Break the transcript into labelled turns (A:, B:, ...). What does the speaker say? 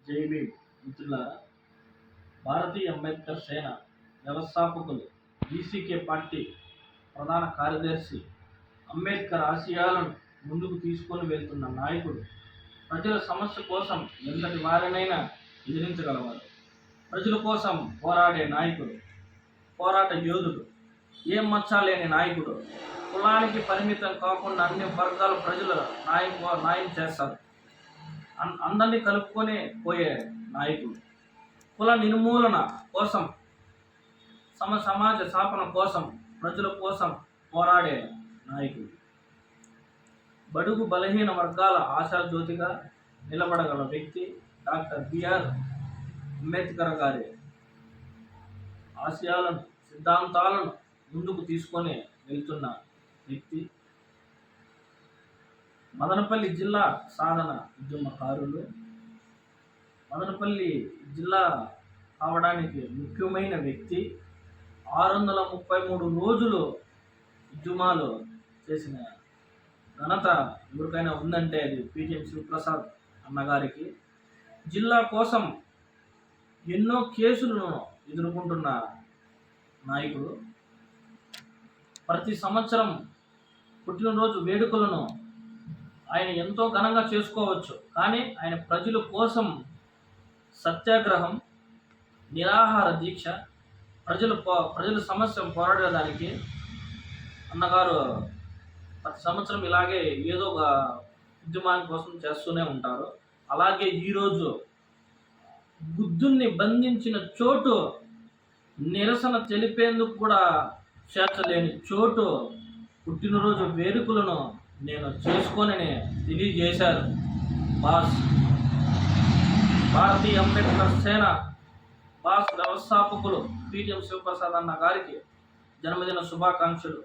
A: జైబీ మిత్రులారా, భారతీయ అంబేద్కర్ సేన వ్యవస్థాపకులు, బీసీకే పార్టీ ప్రధాన కార్యదర్శి, అంబేద్కర్ ఆశయాలను ముందుకు తీసుకొని వెళ్తున్న నాయకుడు, ప్రజల సమస్య కోసం ఎంతటి వారినైనా ఎదిరించగలవారు. ప్రజల కోసం పోరాడే నాయకుడు, పోరాట యోధుడు, ఏం మచ్చా లేని నాయకుడు, కులానికి పరిమితం కాకుండా అన్ని వర్గాల ప్రజల న్యాయం చేస్తారు. అందరినీ కలుపుకొని పోయే నాయకుడు, కుల నిర్మూలన కోసం, సమాజ స్థాపన కోసం, ప్రజల కోసం పోరాడే నాయకుడు, బడుగు బలహీన వర్గాల ఆశాజ్యోతిగా నిలబడగల వ్యక్తి డాక్టర్ బిఆర్ అంబేద్కర్ గారి ఆశయాలను, సిద్ధాంతాలను ముందుకు తీసుకొని వెళ్తున్న వ్యక్తి. మదనపల్లి జిల్లా సాధన ఉద్యమకారులు, మదనపల్లి జిల్లా కావడానికి ముఖ్యమైన వ్యక్తి. 633 రోజులు ఉద్యమాలు చేసిన ఘనత ఎవరికైనా ఉందంటే అది పిటిఎం శివప్రసాద్ అన్నగారికి. జిల్లా కోసం ఎన్నో కేసులను ఎదుర్కొంటున్న నాయకుడు. ప్రతి సంవత్సరం పుట్టినరోజు వేడుకలను ఆయన ఎంతో ఘనంగా చేసుకోవచ్చు, కానీ ఆయన ప్రజల కోసం సత్యాగ్రహం, నిరాహార దీక్ష, ప్రజల సమస్య పోరాడడానికి అన్నగారు ప్రతి సంవత్సరం ఇలాగే ఏదో ఒక ఉద్యమాని కోసం చేస్తూనే ఉంటారు. అలాగే ఈరోజు బుద్ధుణ్ణి బంధించిన చోటు, నిరసన తెలిపేందుకు కూడా చేర్చలేని చోటు, పుట్టినరోజు వేడుకలను నేను చేసుకొని తెలియజేశారు భారతీయ అంబేద్కర్ సేన వ్యవస్థాపకులు పిటిఎం శివప్రసాద్ అన్న గారికి జన్మదిన శుభాకాంక్షలు.